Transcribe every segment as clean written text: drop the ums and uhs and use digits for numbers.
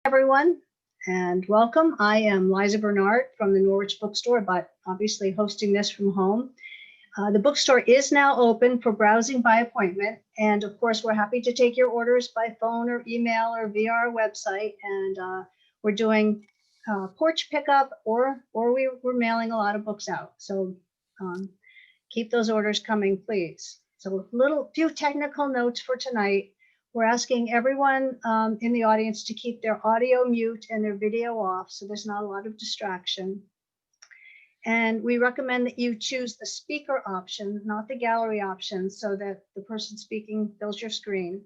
Everyone, and welcome. I am Liza Bernard from the Norwich Bookstore, but obviously hosting this from home. The bookstore is now open for browsing by appointment, and of course, we're happy to take your orders by phone or email or via our website. And we're doing porch pickup, or we're mailing a lot of books out. So keep those orders coming, please. So few technical notes for tonight. We're asking everyone in the audience to keep their audio mute and their video off, so there's not a lot of distraction. And we recommend that you choose the speaker option, not the gallery option, so that the person speaking fills your screen.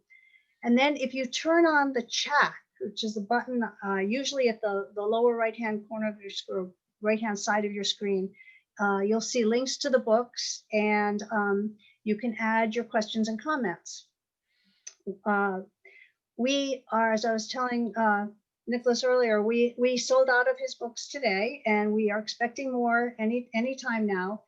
And then if you turn on the chat, which is the button usually at the lower right-hand corner of your screen, right-hand side of your screen, you'll see links to the books, and you can add your questions and comments. We are, as I was telling Nicholas earlier, we sold out of his books today, and we are expecting more any time now.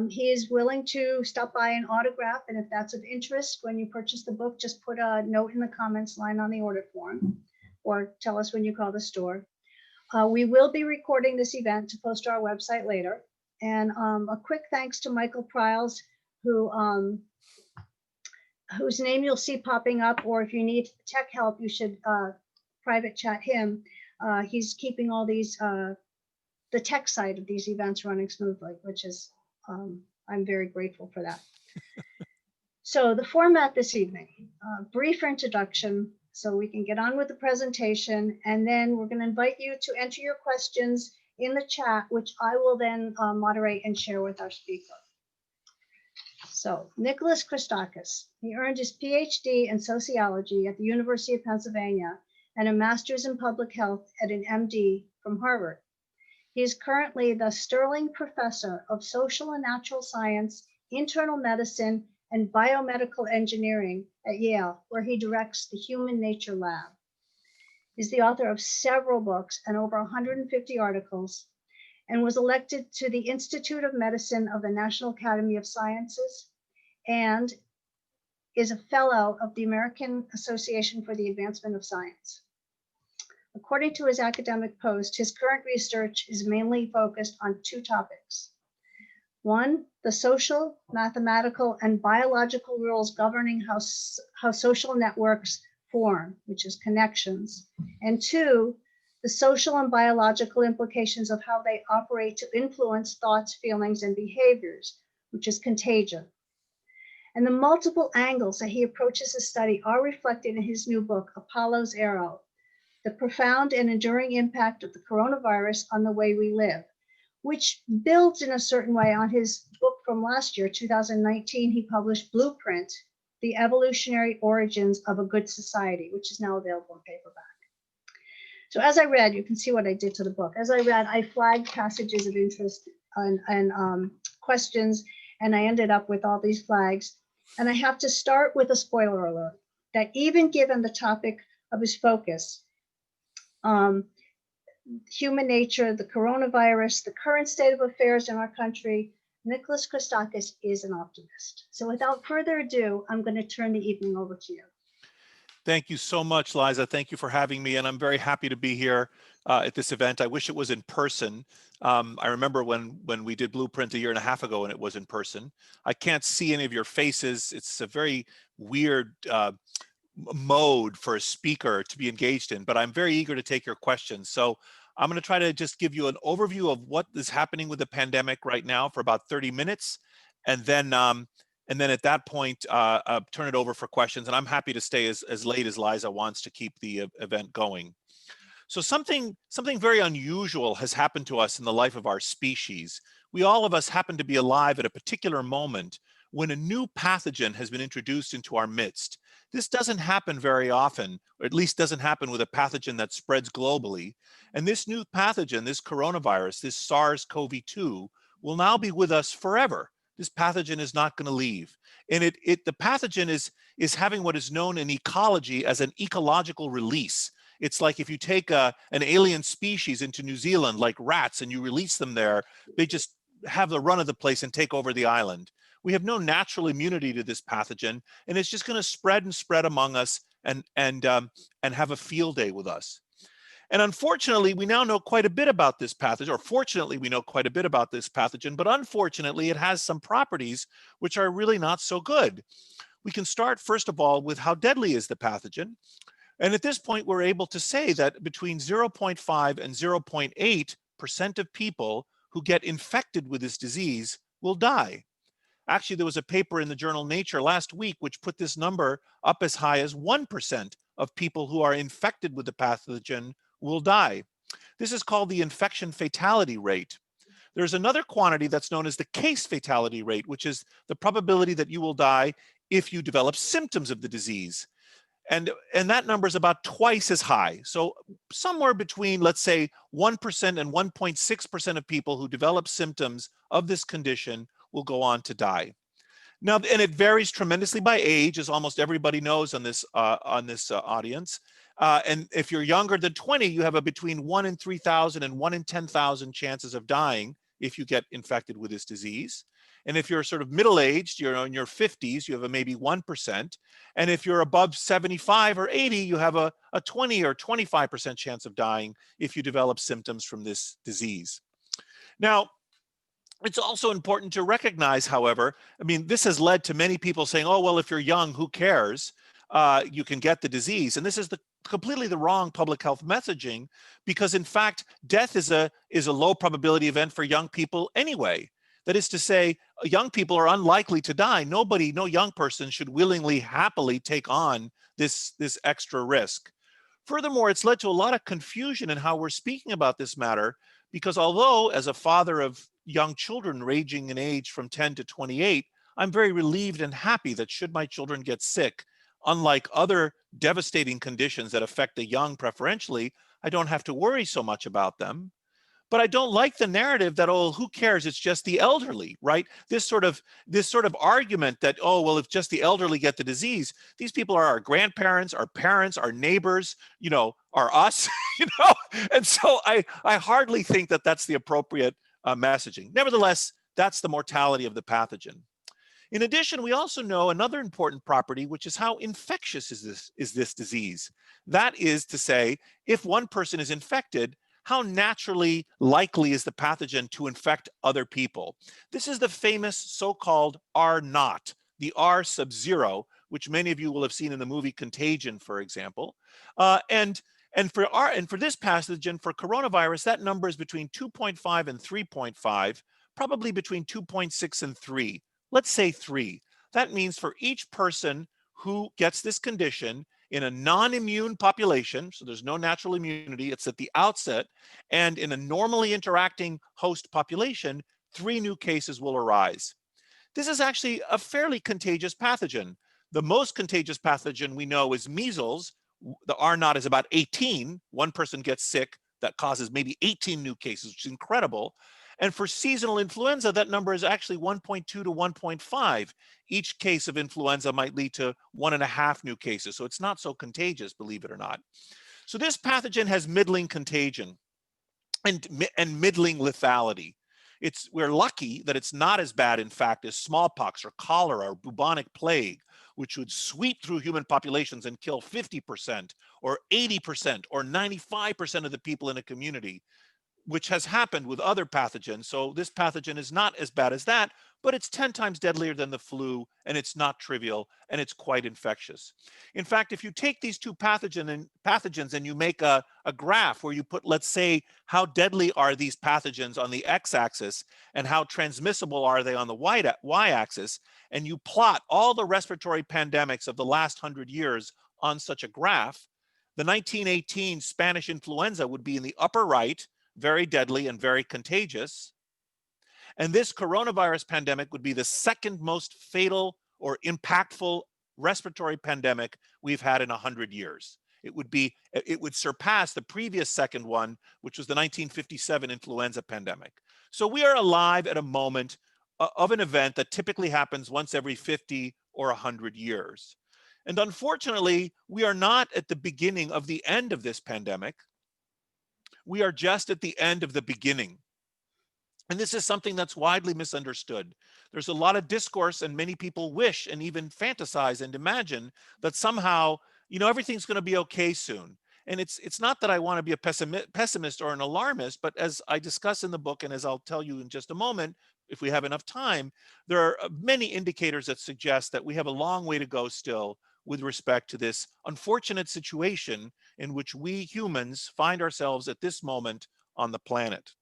He is willing to stop by and autograph, and if that's of interest when you purchase the book, just put a note in the comments line on the order form, or tell us when you call the store. We will be recording this event to post to our website later. And a quick thanks to Michael Pryles, whose name you'll see popping up, or if you need tech help, you should private chat him. He's keeping all these, the tech side of these events running smoothly, which is, I'm very grateful for that. So the format this evening, brief introduction, so we can get on with the presentation, and then we're going to invite you to enter your questions in the chat, which I will then moderate and share with our speaker. So Nicholas Christakis, he earned his PhD in sociology at the University of Pennsylvania and a master's in public health at an MD from Harvard. He is currently the Sterling Professor of Social and Natural Science, Internal Medicine, and Biomedical Engineering at Yale, where he directs the Human Nature Lab. He's the author of several books and over 150 articles, and was elected to the Institute of Medicine of the National Academy of Sciences, and is a fellow of the American Association for the Advancement of Science. According to his academic post, his current research is mainly focused on two topics. One, the social, mathematical, and biological rules governing how social networks form, which is connections. And two, the social and biological implications of how they operate to influence thoughts, feelings, and behaviors, which is contagion. And the multiple angles that he approaches his study are reflected in his new book, Apollo's Arrow, The Profound and Enduring Impact of the Coronavirus on the Way We Live, which builds in a certain way on his book from last year, 2019. He published Blueprint, The Evolutionary Origins of a Good Society, which is now available in paperback. So as I read, you can see what I did to the book. As I read, I flagged passages of interest and questions, and I ended up with all these flags. And I have to start with a spoiler alert that even given the topic of his focus, human nature, the coronavirus, the current state of affairs in our country, Nicholas Christakis is an optimist. So without further ado, I'm going to turn the evening over to you. Thank you so much, Liza. Thank you for having me, and I'm very happy to be here at this event. I wish it was in person. I remember when we did Blueprint a year and a half ago and it was in person. I can't see any of your faces. It's a very weird mode for a speaker to be engaged in, but I'm very eager to take your questions. So I'm going to try to just give you an overview of what is happening with the pandemic right now for about 30 minutes, and then at that point, turn it over for questions. And I'm happy to stay as late as Liza wants to keep the event going. So something very unusual has happened to us in the life of our species. We all of us happen to be alive at a particular moment when a new pathogen has been introduced into our midst. This doesn't happen very often, or at least doesn't happen with a pathogen that spreads globally. And this new pathogen, this coronavirus, this SARS-CoV-2, will now be with us forever. This pathogen is not going to leave. And the pathogen is having what is known in ecology as an ecological release. It's like if you take an alien species into New Zealand, like rats, and you release them there, they just have the run of the place and take over the island. We have no natural immunity to this pathogen, and it's just going to spread and spread among us and have a field day with us. And unfortunately, we now know quite a bit about this pathogen, or fortunately, we know quite a bit about this pathogen, but unfortunately, it has some properties which are really not so good. We can start, first of all, with how deadly is the pathogen. And at this point, we're able to say that between 0.5 and 0.8% of people who get infected with this disease will die. Actually, there was a paper in the journal Nature last week which put this number up as high as 1% of people who are infected with the pathogen will die. This is called the infection fatality rate. There's another quantity that's known as the case fatality rate, which is the probability that you will die if you develop symptoms of the disease. And that number is about twice as high. So somewhere between, let's say, 1% and 1.6% of people who develop symptoms of this condition will go on to die. Now, and it varies tremendously by age, as almost everybody knows on this audience. And if you're younger than 20, you have a between 1 in 3,000 and 1 in 10,000 chances of dying if you get infected with this disease. And if you're sort of middle-aged, you're in your 50s, you have a maybe 1%. And if you're above 75 or 80, you have a 20 or 25% chance of dying if you develop symptoms from this disease. Now, it's also important to recognize, however, I mean, this has led to many people saying, oh, well, if you're young, who cares? You can get the disease. And this is completely the wrong public health messaging, because in fact, death is a low probability event for young people anyway. That is to say, young people are unlikely to die. No young person should willingly, happily take on this extra risk. Furthermore, it's led to a lot of confusion in how we're speaking about this matter, because although as a father of young children ranging in age from 10 to 28, I'm very relieved and happy that should my children get sick, unlike other devastating conditions that affect the young preferentially, I don't have to worry so much about them. But I don't like the narrative that, oh, who cares? It's just the elderly, right? This sort of argument that, oh, well, if just the elderly get the disease, these people are our grandparents, our parents, our neighbors, are us, And so I hardly think that that's the appropriate messaging. Nevertheless, that's the mortality of the pathogen. In addition, we also know another important property, which is how infectious is this disease. That is to say, if one person is infected, how naturally likely is the pathogen to infect other people? This is the famous so-called R naught, the R sub-zero, which many of you will have seen in the movie Contagion, for example. And for this pathogen, for coronavirus, that number is between 2.5 and 3.5, probably between 2.6 and 3. Let's say 3. That means for each person who gets this condition in a non-immune population, so there's no natural immunity, it's at the outset, and in a normally interacting host population, 3 new cases will arise. This is actually a fairly contagious pathogen. The most contagious pathogen we know is measles. The R naught is about 18. One person gets sick, that causes maybe 18 new cases, which is incredible. And for seasonal influenza, that number is actually 1.2 to 1.5. Each case of influenza might lead to 1.5 new cases. So it's not so contagious, believe it or not. So this pathogen has middling contagion and middling lethality. We're lucky that it's not as bad, in fact, as smallpox or cholera or bubonic plague, which would sweep through human populations and kill 50% or 80% or 95% of the people in a community, which has happened with other pathogens. So this pathogen is not as bad as that, but it's 10 times deadlier than the flu, and it's not trivial, and it's quite infectious. In fact, if you take these two pathogens and you make a graph where you put, let's say, how deadly are these pathogens on the x-axis and how transmissible are they on the y-axis, and you plot all the respiratory pandemics of the last 100 years on such a graph, the 1918 Spanish influenza would be in the upper right, very deadly and very contagious. And this coronavirus pandemic would be the second most fatal or impactful respiratory pandemic we've had in 100 years. It would surpass the previous second one, which was the 1957 influenza pandemic. So we are alive at a moment of an event that typically happens once every 50 or 100 years. And unfortunately, we are not at the beginning of the end of this pandemic. We are just at the end of the beginning. And this is something that's widely misunderstood. There's a lot of discourse, and many people wish and even fantasize and imagine that somehow, everything's going to be okay soon. And it's not that I want to be a pessimist or an alarmist, but as I discuss in the book, and as I'll tell you in just a moment, if we have enough time, there are many indicators that suggest that we have a long way to go still with respect to this unfortunate situation in which we humans find ourselves at this moment on the planet.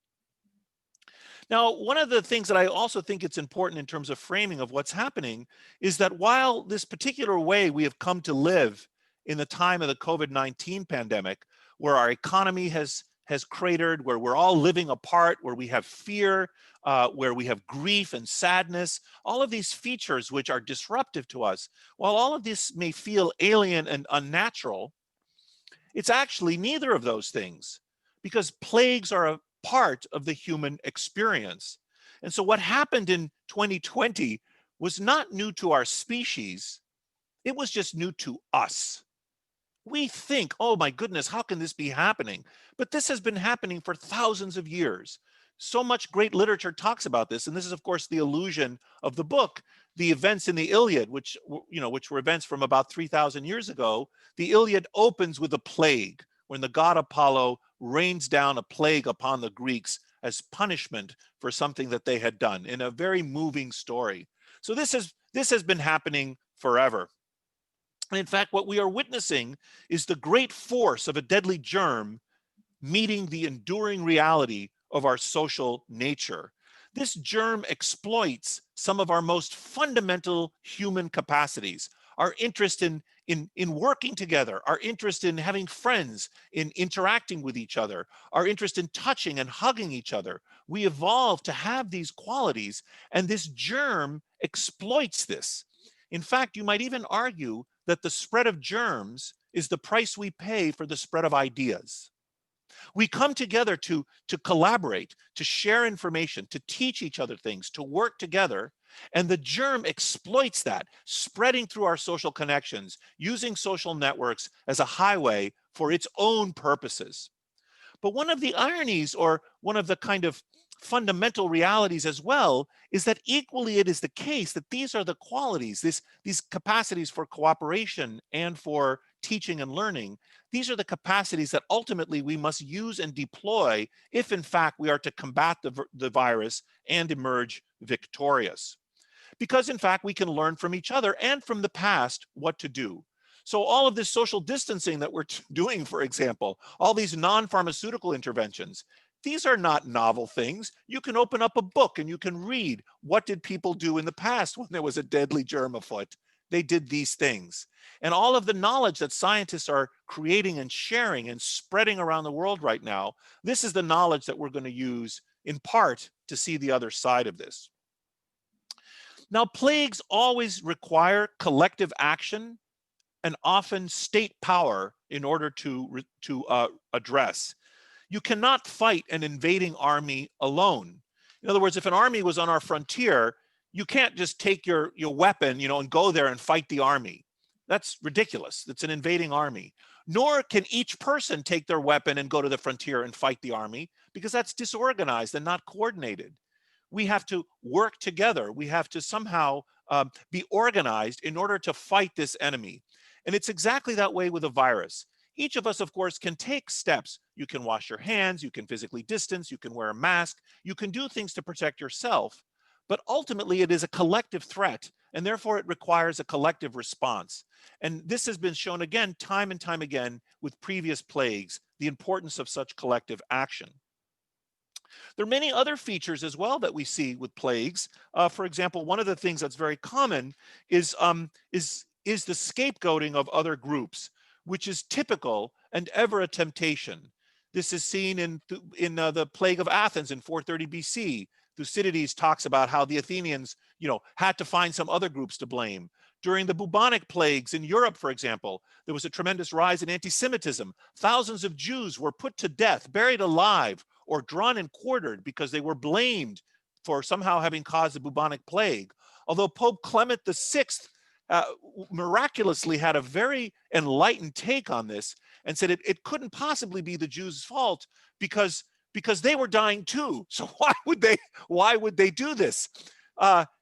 Now, one of the things that I also think it's important in terms of framing of what's happening is that while this particular way we have come to live in the time of the COVID-19 pandemic, where our economy has cratered, where we're all living apart, where we have fear, where we have grief and sadness, all of these features which are disruptive to us, while all of this may feel alien and unnatural, it's actually neither of those things, because plagues are a part of the human experience. And so what happened in 2020 was not new to our species, it was just new to us. We think, oh my goodness, how can this be happening? But this has been happening for thousands of years. So much great literature talks about this, and this is of course the allusion of the book, the events in the Iliad, which were events from about 3,000 years ago. The Iliad opens with a plague, when the god Apollo rains down a plague upon the Greeks as punishment for something that they had done, in a very moving story. So this has been happening forever. And in fact, what we are witnessing is the great force of a deadly germ meeting the enduring reality of our social nature. This germ exploits some of our most fundamental human capacities, our interest in working together, our interest in having friends, in interacting with each other, our interest in touching and hugging each other. We evolved to have these qualities, and this germ exploits this. In fact, you might even argue that the spread of germs is the price we pay for the spread of ideas. We come together to collaborate, to share information, to teach each other things, to work together, and the germ exploits that, spreading through our social connections, using social networks as a highway for its own purposes. But one of the ironies, or one of the kind of fundamental realities as well, is that equally it is the case that these are the qualities, these capacities for cooperation and for teaching and learning. These are the capacities that ultimately we must use and deploy if in fact we are to combat the virus and emerge victorious. Because in fact we can learn from each other and from the past what to do. So all of this social distancing that we're doing, for example, all these non-pharmaceutical interventions, these are not novel things. You can open up a book and you can read, what did people do in the past when there was a deadly germ afoot? They did these things. And all of the knowledge that scientists are creating and sharing and spreading around the world right now, this is the knowledge that we're going to use in part to see the other side of this. Now, plagues always require collective action and often state power in order to address. You cannot fight an invading army alone. In other words, if an army was on our frontier, you can't just take your weapon, and go there and fight the army. That's ridiculous. It's an invading army. Nor can each person take their weapon and go to the frontier and fight the army, because that's disorganized and not coordinated. We have to work together. We have to somehow be organized in order to fight this enemy. And it's exactly that way with a virus. Each of us, of course, can take steps. You can wash your hands, you can physically distance, you can wear a mask, you can do things to protect yourself. But ultimately, it is a collective threat, and therefore it requires a collective response. And this has been shown again, time and time again, with previous plagues, the importance of such collective action. There are many other features as well that we see with plagues. For example, one of the things that's very common is the scapegoating of other groups, which is typical and ever a temptation. This is seen in the plague of Athens in 430 BC. Thucydides talks about how the Athenians, had to find some other groups to blame. During the bubonic plagues in Europe, for example, there was a tremendous rise in anti-Semitism. Thousands of Jews were put to death, buried alive, or drawn and quartered because they were blamed for somehow having caused the bubonic plague. Although Pope Clement VI miraculously had a very enlightened take on this and said it couldn't possibly be the Jews' fault because they were dying too. So why would they do this?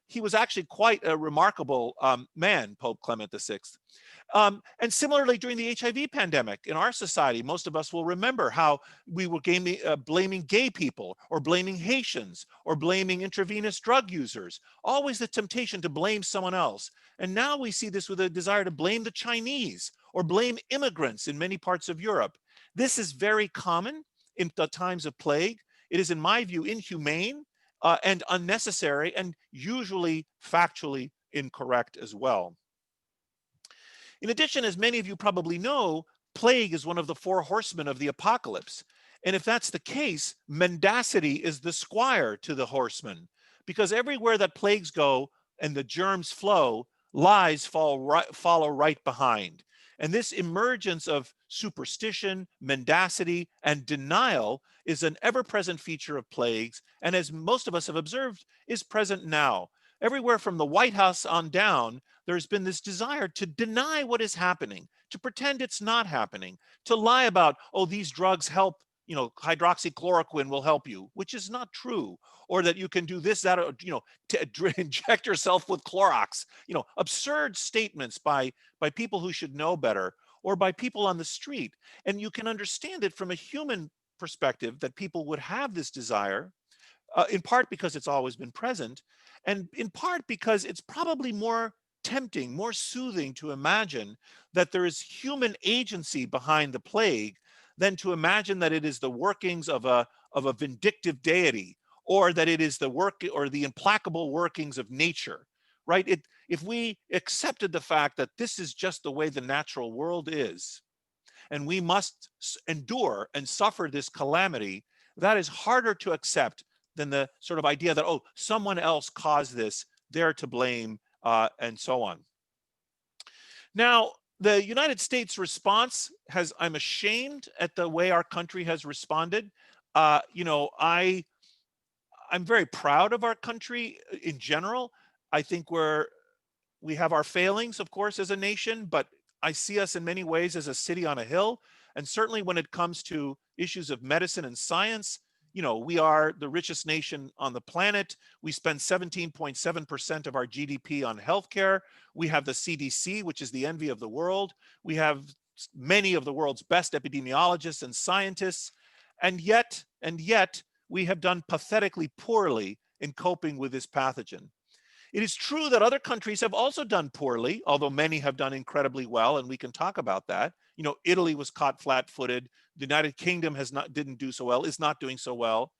He was actually quite a remarkable man, Pope Clement VI. And similarly, during the HIV pandemic in our society, most of us will remember how we were blaming gay people or blaming Haitians or blaming intravenous drug users, always the temptation to blame someone else. And now we see this with a desire to blame the Chinese or blame immigrants in many parts of Europe. This is very common in the times of plague. It is, in my view, inhumane and unnecessary and usually factually incorrect as well. In addition, as many of you probably know, plague is one of the four horsemen of the apocalypse. And if that's the case, mendacity is the squire to the horseman, because everywhere that plagues go and the germs flow, lies follow right behind. And this emergence of superstition, mendacity, and denial is an ever-present feature of plagues, and as most of us have observed, is present now. Everywhere from the White House on down, there's been this desire to deny what is happening, to pretend it's not happening, to lie about, oh, these drugs help, hydroxychloroquine will help you, which is not true, or that you can do this, that, or, to inject yourself with Clorox, absurd statements by people who should know better, or by people on the street. And you can understand it from a human perspective that people would have this desire, in part because it's always been present, and in part because it's probably more tempting, more soothing to imagine that there is human agency behind the plague than to imagine that it is the workings of a vindictive deity, or that it is the work or the implacable workings of nature, right? If we accepted the fact that this is just the way the natural world is, and we must endure and suffer this calamity, that is harder to accept than the sort of idea that, oh, someone else caused this, they're to blame, and so on. Now, the United States response I'm ashamed at the way our country has responded. I'm very proud of our country in general. I think we have our failings, of course, as a nation, but I see us in many ways as a city on a hill. And certainly when it comes to issues of medicine and science, we are the richest nation on the planet. We spend 17.7% of our GDP on healthcare. We have the CDC, which is the envy of the world. We have many of the world's best epidemiologists and scientists. And yet, we have done pathetically poorly in coping with this pathogen. It is true that other countries have also done poorly, although many have done incredibly well, and we can talk about that. Italy was caught flat-footed. The United Kingdom didn't do so well, is not doing so well.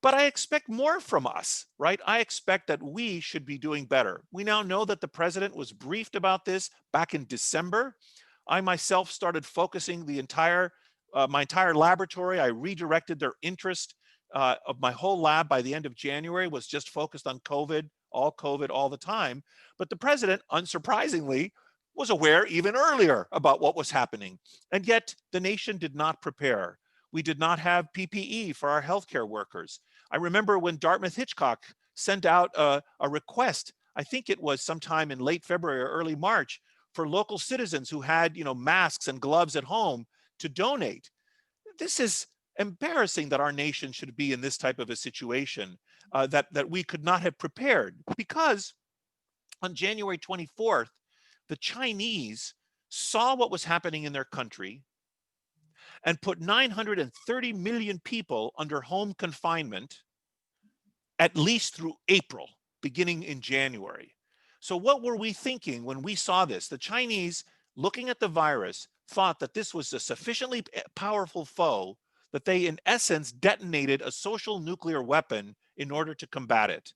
But I expect more from us, right? I expect that we should be doing better. We now know that the president was briefed about this back in December. I myself started focusing my entire laboratory. I redirected their interest of my whole lab by the end of January was just focused on COVID all the time. But the president, unsurprisingly, was aware even earlier about what was happening. And yet the nation did not prepare. We did not have PPE for our healthcare workers. I remember when Dartmouth-Hitchcock sent out a request, I think it was sometime in late February or early March, for local citizens who had masks and gloves at home to donate. This is embarrassing that our nation should be in this type of a situation, that we could not have prepared, because on January 24th, the Chinese saw what was happening in their country and put 930 million people under home confinement, at least through April, beginning in January. So what were we thinking when we saw this? The Chinese, looking at the virus, thought that this was a sufficiently powerful foe that they, in essence, detonated a social nuclear weapon in order to combat it.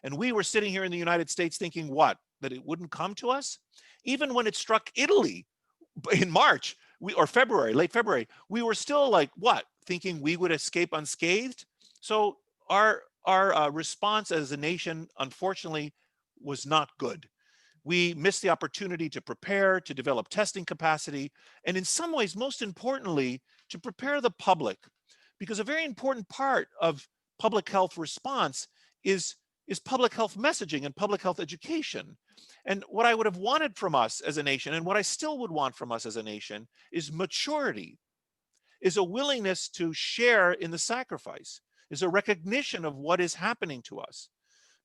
And we were sitting here in the United States thinking what? That it wouldn't come to us? Even when it struck Italy in March or February, late February, we were still like, what? Thinking we would escape unscathed? So our response as a nation, unfortunately, was not good. We missed the opportunity to prepare, to develop testing capacity, and in some ways, most importantly, to prepare the public. Because a very important part of public health response is public health messaging and public health education. And what I would have wanted from us as a nation, and what I still would want from us as a nation, is maturity, is a willingness to share in the sacrifice, is a recognition of what is happening to us.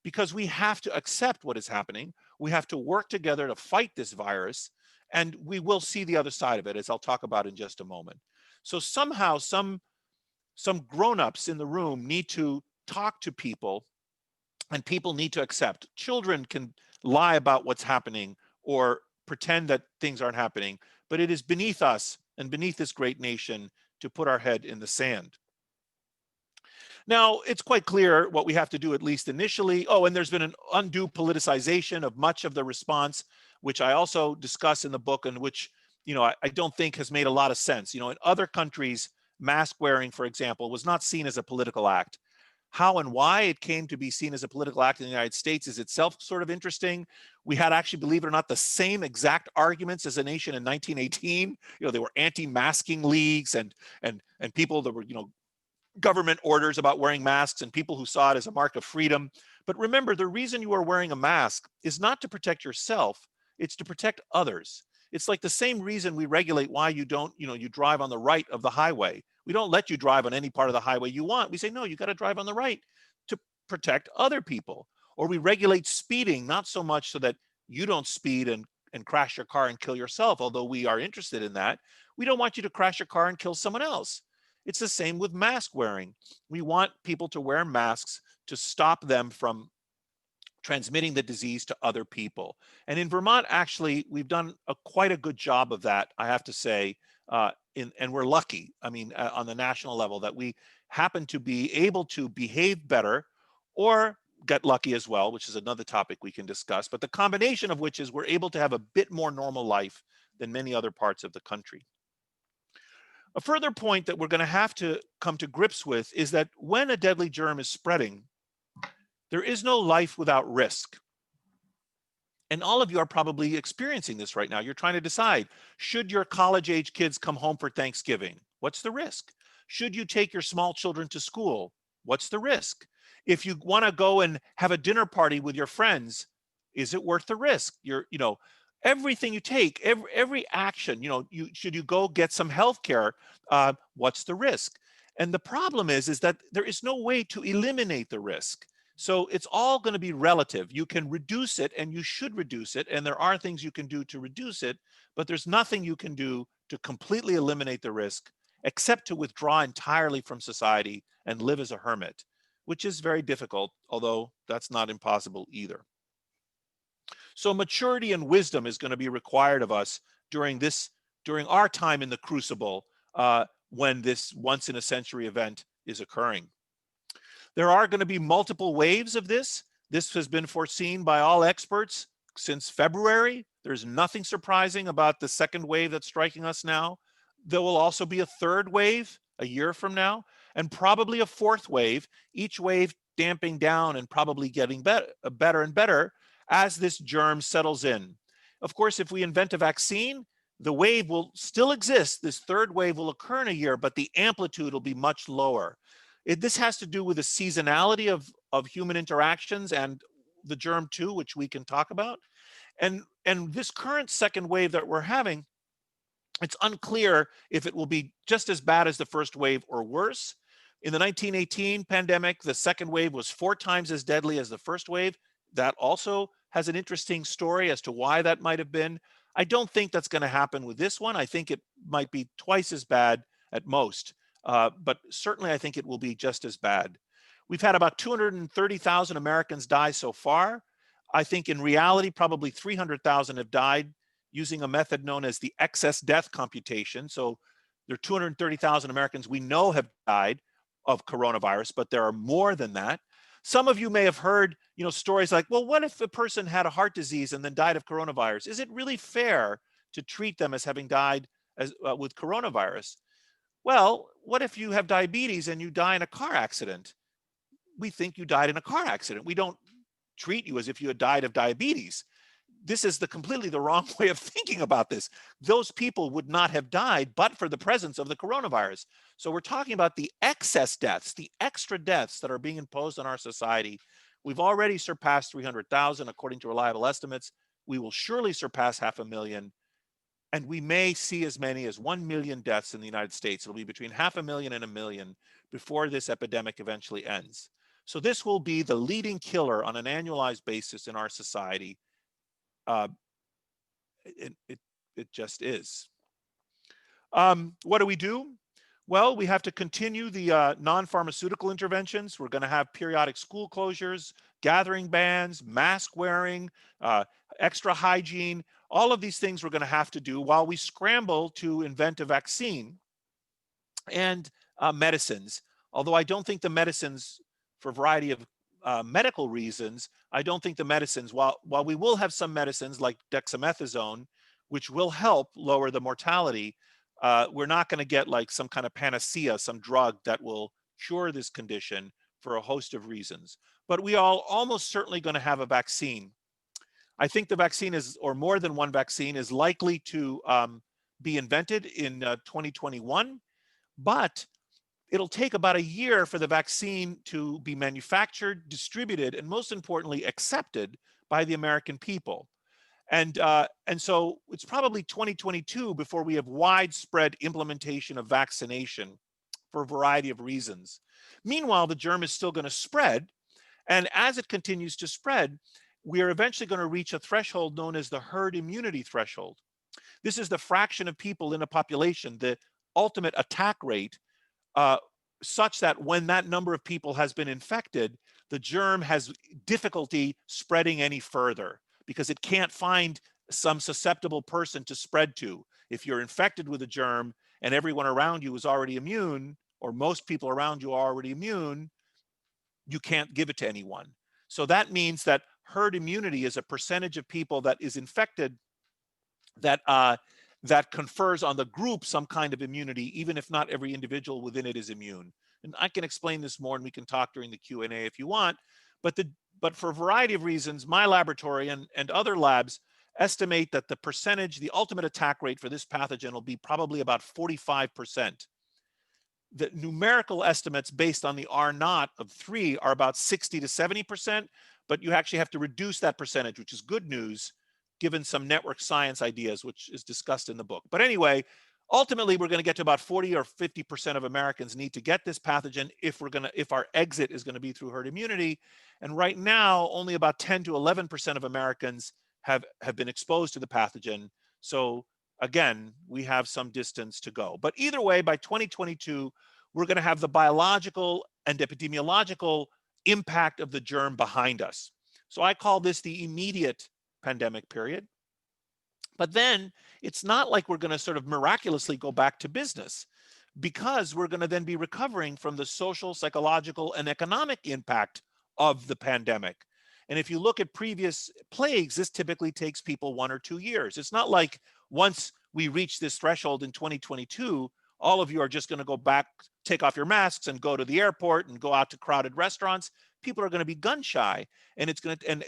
Because we have to accept what is happening. We have to work together to fight this virus. And we will see the other side of it, as I'll talk about in just a moment. So somehow some grown-ups in the room need to talk to people, and people need to accept. Children can lie about what's happening or pretend that things aren't happening, but it is beneath us and beneath this great nation to put our head in the sand. Now, it's quite clear what we have to do, at least initially. Oh, and there's been an undue politicization of much of the response, which I also discuss in the book, and which, I don't think has made a lot of sense. In other countries, mask wearing, for example, was not seen as a political act. How and why it came to be seen as a political act in the United States is itself sort of interesting. We had, actually, believe it or not, the same exact arguments as a nation in 1918. There were anti-masking leagues and people that were, government orders about wearing masks, and people who saw it as a mark of freedom. But remember, the reason you are wearing a mask is not to protect yourself, it's to protect others. It's like the same reason we regulate why you don't, you drive on the right of the highway. We don't let you drive on any part of the highway you want. We say, no, you got to drive on the right to protect other people. Or we regulate speeding, not so much so that you don't speed and crash your car and kill yourself, although we are interested in that. We don't want you to crash your car and kill someone else. It's the same with mask wearing. We want people to wear masks to stop them from transmitting the disease to other people. And in Vermont, actually, we've done quite a good job of that, I have to say, and we're lucky, on the national level, that we happen to be able to behave better, or get lucky as well, which is another topic we can discuss, but the combination of which is we're able to have a bit more normal life than many other parts of the country. A further point that we're going to have to come to grips with is that when a deadly germ is spreading, there is no life without risk. And all of you are probably experiencing this right now. You're trying to decide, should your college-age kids come home for Thanksgiving? What's the risk? Should you take your small children to school? What's the risk? If you want to go and have a dinner party with your friends, is it worth the risk? Everything you take, every action, should you go get some health care? What's the risk? And the problem is that there is no way to eliminate the risk. So it's all going to be relative. You can reduce it, and you should reduce it. And there are things you can do to reduce it, but there's nothing you can do to completely eliminate the risk, except to withdraw entirely from society and live as a hermit, which is very difficult, although that's not impossible either. So maturity and wisdom is going to be required of us during our time in the crucible, when this once in a century event is occurring. There are going to be multiple waves of this. This has been foreseen by all experts since February. There's nothing surprising about the second wave that's striking us now. There will also be a third wave a year from now, and probably a fourth wave, each wave damping down and probably getting better and better as this germ settles in. Of course, if we invent a vaccine, the wave will still exist. This third wave will occur in a year, but the amplitude will be much lower. This has to do with the seasonality of human interactions and the germ too, which we can talk about. And this current second wave that we're having, it's unclear if it will be just as bad as the first wave or worse. In the 1918 pandemic, the second wave was 4 times as deadly as the first wave. That also has an interesting story as to why that might have been. I don't think that's going to happen with this one. I think it might be twice as bad at most, but certainly I think it will be just as bad. We've had about 230,000 Americans die so far. I think in reality, probably 300,000 have died using a method known as the excess death computation. So there are 230,000 Americans we know have died of coronavirus, but there are more than that. Some of you may have heard, stories like, well, what if a person had a heart disease and then died of coronavirus? Is it really fair to treat them as having died with coronavirus? Well, what if you have diabetes and you die in a car accident? We think you died in a car accident. We don't treat you as if you had died of diabetes. This is completely the wrong way of thinking about this. Those people would not have died but for the presence of the coronavirus. So we're talking about the excess deaths, the extra deaths that are being imposed on our society. We've already surpassed 300,000 according to reliable estimates. We will surely surpass 500,000. And we may see as many as 1 million deaths in the United States. It'll be between 500,000 and 1 million before this epidemic eventually ends. So this will be the leading killer on an annualized basis in our society. It just is. What do we do? Well, we have to continue the non-pharmaceutical interventions. We're going to have periodic school closures, gathering bans, mask wearing, extra hygiene. All of these things we're going to have to do while we scramble to invent a vaccine and medicines. Although I don't think the medicines, for a variety of medical reasons, I don't think the medicines, while we will have some medicines like dexamethasone, which will help lower the mortality, we're not going to get like some kind of panacea, some drug that will cure this condition for a host of reasons. But we are almost certainly going to have a vaccine. I think the vaccine is, or more than one vaccine, is likely to be invented in 2021, but it'll take about a year for the vaccine to be manufactured, distributed, and most importantly, accepted by the American people. And so it's probably 2022 before we have widespread implementation of vaccination for a variety of reasons. Meanwhile, the germ is still going to spread. And as it continues to spread, we are eventually going to reach a threshold known as the herd immunity threshold. This is the fraction of people in a population, the ultimate attack rate, such that when that number of people has been infected, the germ has difficulty spreading any further because it can't find some susceptible person to spread to. If you're infected with a germ and everyone around you is already immune, or most people around you are already immune, you can't give it to anyone. So that means that herd immunity is a percentage of people that is infected that that confers on the group some kind of immunity, even if not every individual within it is immune. And I can explain this more, and we can talk during the Q&A if you want. But for a variety of reasons, my laboratory and other labs estimate that the percentage, the ultimate attack rate for this pathogen will be probably about 45%. The numerical estimates based on the R0 of 3 are about 60 to 70%, but you actually have to reduce that percentage, which is good news, given some network science ideas, which is discussed in the book. But anyway, ultimately, we're going to get to about 40 or 50% of Americans need to get this pathogen if our exit is going to be through herd immunity. And right now, only about 10 to 11% of Americans have been exposed to the pathogen. So again, we have some distance to go. But either way, by 2022, we're going to have the biological and epidemiological impact of the germ behind us. So I call this the immediate pandemic period. But then it's not like we're going to sort of miraculously go back to business, because we're going to then be recovering from the social, psychological, and economic impact of the pandemic. And if you look at previous plagues, this typically takes people 1 or 2 years. It's not like once we reach this threshold in 2022, all of you are just going to go back, take off your masks and go to the airport and go out to crowded restaurants. People are going to be gun shy, and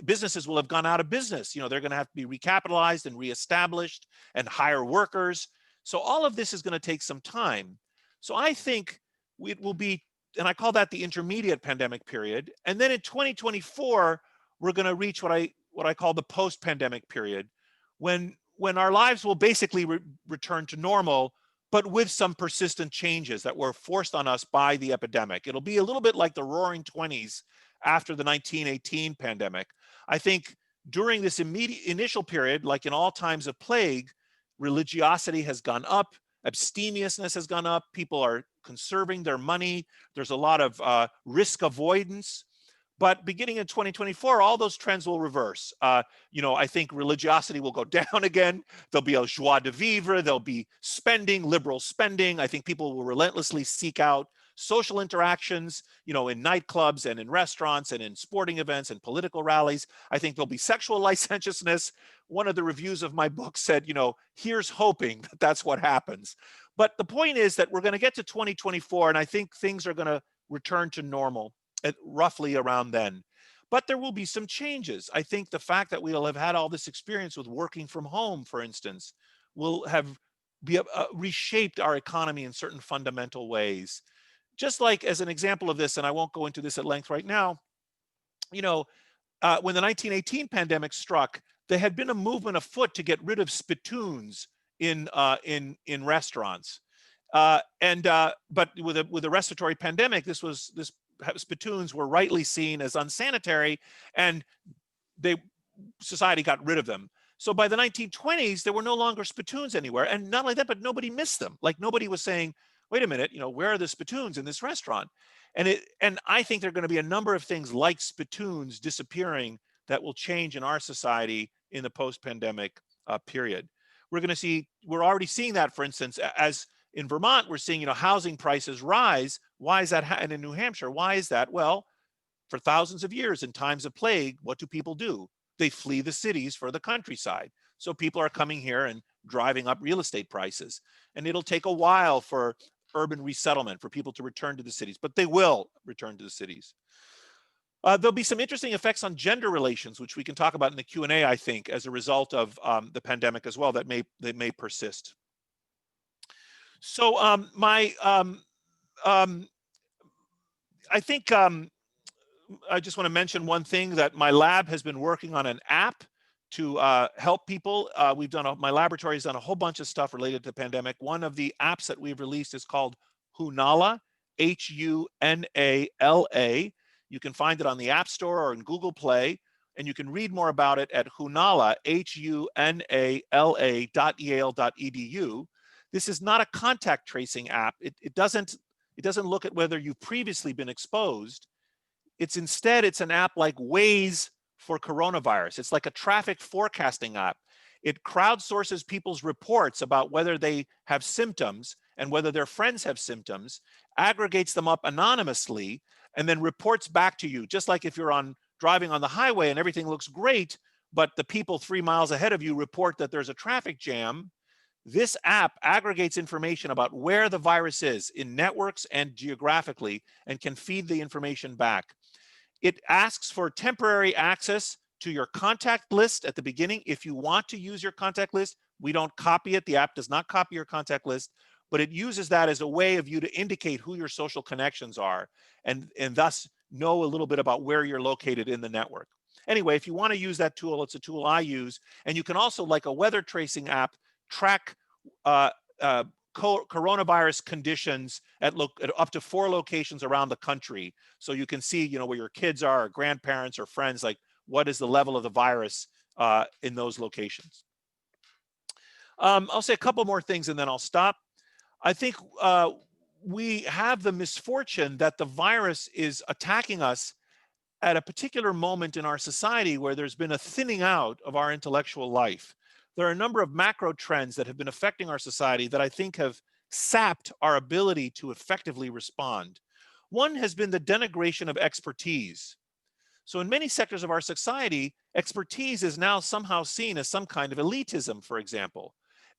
businesses will have gone out of business. You know, they're going to have to be recapitalized and reestablished and hire workers. So all of this is going to take some time. So I think it will be, and I call that the intermediate pandemic period. And then in 2024, we're going to reach what I call the post-pandemic period, when our lives will basically return to normal, but with some persistent changes that were forced on us by the epidemic. It'll be a little bit like the Roaring 20s after the 1918 pandemic. I think during this initial period, like in all times of plague, religiosity has gone up, abstemiousness has gone up, people are conserving their money, there's a lot of risk avoidance. But beginning in 2024, all those trends will reverse. You know, I think religiosity will go down again. There'll be a joie de vivre. There'll be spending, liberal spending. I think people will relentlessly seek out social interactions, you know, in nightclubs and in restaurants and in sporting events and political rallies. I think there'll be sexual licentiousness. One of the reviews of my book said, you know, here's hoping that that's what happens. But the point is that we're going to get to 2024, and I think things are going to return to normal at roughly around then. But there will be some changes. I think the fact that we'll have had all this experience with working from home, for instance, will have reshaped our economy in certain fundamental ways. Just like as an example of this, and I won't go into this at length right now, you know, when the 1918 pandemic struck, there had been a movement afoot to get rid of spittoons in restaurants. But with a respiratory pandemic, this spittoons were rightly seen as unsanitary, and society got rid of them. So by the 1920s, there were no longer spittoons anywhere. And not only that, but nobody missed them. Like nobody was saying, wait a minute, where are the spittoons in this restaurant? And I think there are going to be a number of things like spittoons disappearing that will change in our society in the post-pandemic period. We're already seeing that, for instance, as in Vermont, we're seeing, housing prices rise. Why is that? And in New Hampshire, why is that? Well, for thousands of years in times of plague, what do people do? They flee the cities for the countryside. So people are coming here and driving up real estate prices. And it'll take a while for urban resettlement, for people to return to the cities, but they will return to the cities. There'll be some interesting effects on gender relations, which we can talk about in the Q&A, I think, as a result of the pandemic as well, that may persist. So I think I just want to mention one thing, that my lab has been working on an app to help people. My laboratory has done a whole bunch of stuff related to the pandemic. One of the apps that we've released is called Hunala, Hunala. You can find it on the App Store or in Google Play, and you can read more about it at Hunala, hunala.yale.edu. This is not a contact tracing app. It doesn't look at whether you've previously been exposed. It's an app like Waze for coronavirus. It's like a traffic forecasting app. It crowdsources people's reports about whether they have symptoms and whether their friends have symptoms, aggregates them up anonymously, and then reports back to you. Just like if you're driving on the highway and everything looks great, but the people 3 miles ahead of you report that there's a traffic jam, this app aggregates information about where the virus is in networks and geographically, and can feed the information back. It asks for temporary access to your contact list at the beginning. If you want to use your contact list, we don't copy it. The app does not copy your contact list, but it uses that as a way of you to indicate who your social connections are, and thus know a little bit about where you're located in the network. Anyway, if you want to use that tool, it's a tool I use. And you can also, like a weather tracing app, track coronavirus conditions at up to 4 locations around the country. So you can see, where your kids are, or grandparents or friends, like what is the level of the virus in those locations. I'll say a couple more things and then I'll stop. I think we have the misfortune that the virus is attacking us at a particular moment in our society where there's been a thinning out of our intellectual life. There are a number of macro trends that have been affecting our society that I think have sapped our ability to effectively respond. One has been the denigration of expertise. So in many sectors of our society, expertise is now somehow seen as some kind of elitism, for example,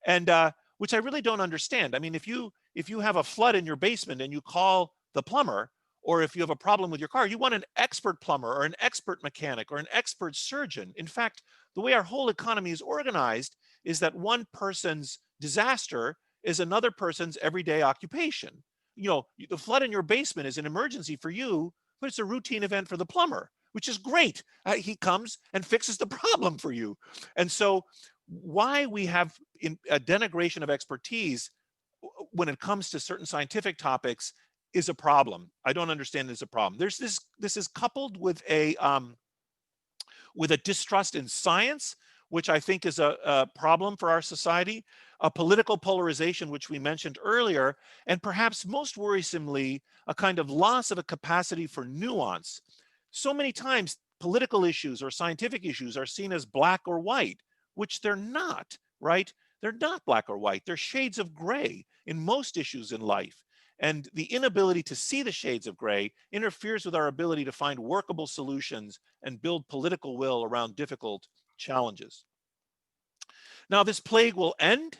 and which I really don't understand. I mean, if you have a flood in your basement and you call the plumber, or if you have a problem with your car, you want an expert plumber or an expert mechanic or an expert surgeon. In fact, the way our whole economy is organized is that one person's disaster is another person's everyday occupation. The flood in your basement is an emergency for you, but it's a routine event for the plumber, which is great. He comes and fixes the problem for you. And so why we have a denigration of expertise when it comes to certain scientific topics is a problem. I don't understand it's a problem. This is coupled with a distrust in science, which I think is a problem for our society, a political polarization, which we mentioned earlier, and perhaps most worrisomely, a kind of loss of a capacity for nuance. So many times, political issues or scientific issues are seen as black or white, which they're not, right? They're not black or white. They're shades of gray in most issues in life. And the inability to see the shades of gray interferes with our ability to find workable solutions and build political will around difficult challenges. Now, this plague will end.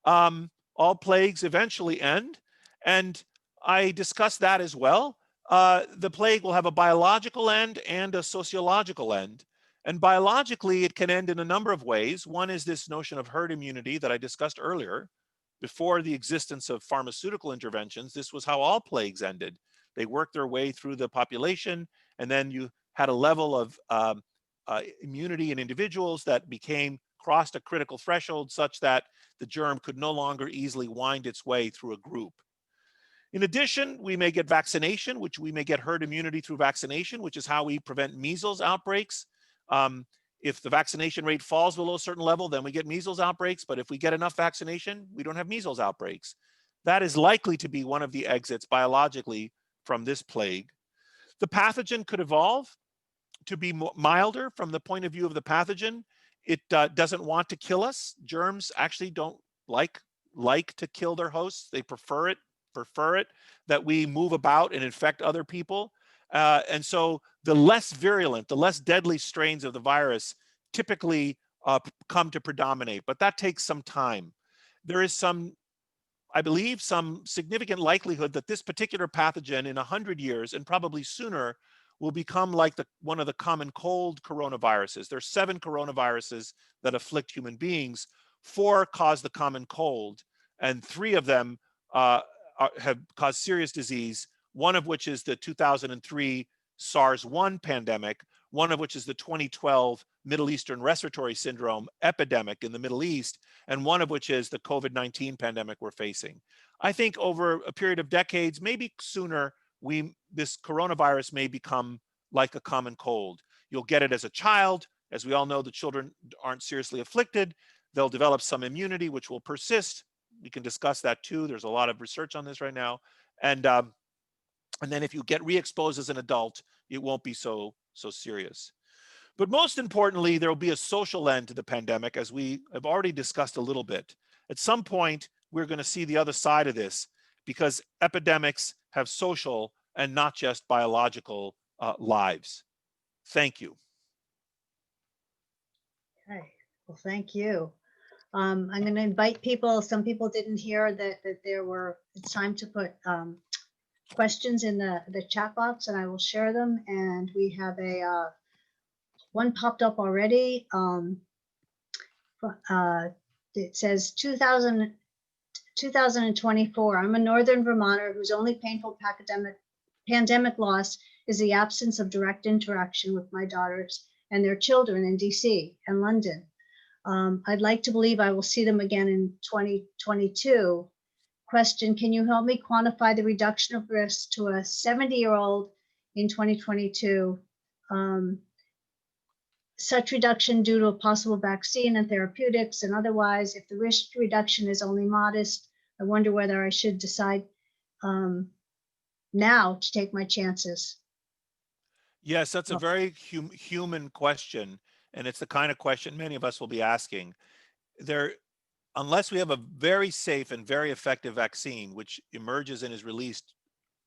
All plagues eventually end. And I discussed that as well. The plague will have a biological end and a sociological end. And biologically, it can end in a number of ways. One is this notion of herd immunity that I discussed earlier. Before the existence of pharmaceutical interventions, this was how all plagues ended. They worked their way through the population, and then you had a level of immunity in individuals that crossed a critical threshold such that the germ could no longer easily wind its way through a group. In addition, we may get vaccination, which we may get herd immunity through vaccination, which is how we prevent measles outbreaks. If the vaccination rate falls below a certain level, then we get measles outbreaks. But if we get enough vaccination, we don't have measles outbreaks. That is likely to be one of the exits biologically from this plague. The pathogen could evolve to be milder from the point of view of the pathogen. It doesn't want to kill us. Germs actually don't like to kill their hosts. They prefer it that we move about and infect other people. And so the less virulent, the less deadly strains of the virus typically come to predominate, but that takes some time. There is some, I believe, some significant likelihood that this particular pathogen in 100 years, and probably sooner, will become like one of the common cold coronaviruses. There's 7 coronaviruses that afflict human beings. 4 cause the common cold, and 3 of them have caused serious disease, one of which is the 2003 SARS-1 pandemic, one of which is the 2012 Middle Eastern Respiratory Syndrome epidemic in the Middle East, and one of which is the COVID-19 pandemic we're facing. I think over a period of decades, maybe sooner, this coronavirus may become like a common cold. You'll get it as a child. As we all know, the children aren't seriously afflicted. They'll develop some immunity, which will persist. We can discuss that too. There's a lot of research on this right now. And then if you get re-exposed as an adult, it won't be so serious. But most importantly, there will be a social end to the pandemic, as we have already discussed a little bit. At some point, we're going to see the other side of this, because epidemics have social and not just biological lives. Thank you. Okay, well, thank you. I'm going to invite people. Some people didn't hear that it's time to put questions in the chat box, and I will share them. And we have one popped up already. It says 2024. I'm a Northern Vermonter whose only painful pandemic loss is the absence of direct interaction with my daughters and their children in DC and London. I'd like to believe I will see them again in 2022. Question, can you help me quantify the reduction of risk to a 70-year-old in 2022? Such reduction due to a possible vaccine and therapeutics, and otherwise, if the risk reduction is only modest, I wonder whether I should decide now to take my chances. Yes, that's a very human question, and it's the kind of question many of us will be asking. Unless we have a very safe and very effective vaccine, which emerges and is released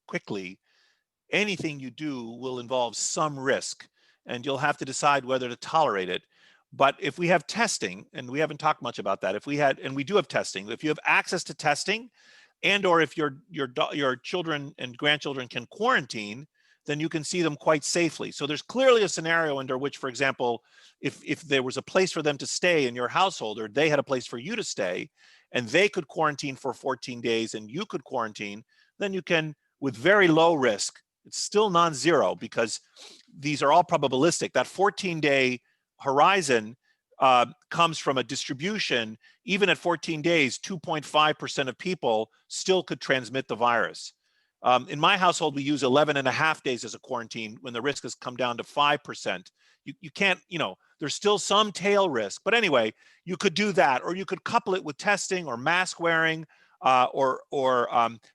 quickly, anything you do will involve some risk, and you'll have to decide whether to tolerate it. But if we have testing, and we haven't talked much about that, and we do have testing, if you have access to testing, and or if your children and grandchildren can quarantine, then you can see them quite safely. So there's clearly a scenario under which, for example, if there was a place for them to stay in your household, or they had a place for you to stay, and they could quarantine for 14 days and you could quarantine, then you can, with very low risk, it's still non-zero because these are all probabilistic. That 14-day horizon comes from a distribution. Even at 14 days, 2.5% of people still could transmit the virus. In my household, we use 11.5 days as a quarantine when the risk has come down to 5%. You can't, there's still some tail risk. But anyway, you could do that, or you could couple it with testing or mask wearing, or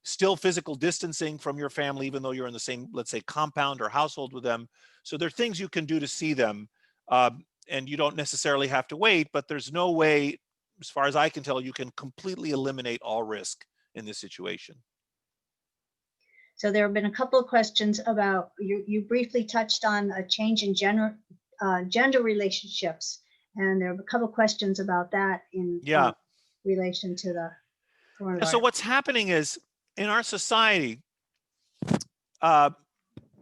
still physical distancing from your family, even though you're in the same, let's say, compound or household with them. So there are things you can do to see them, and you don't necessarily have to wait, but there's no way, as far as I can tell, you can completely eliminate all risk in this situation. So there have been a couple of questions about, you briefly touched on a change in gender relationships, and there are a couple of questions about that in relation to the coronavirus. So what's happening is, in our society,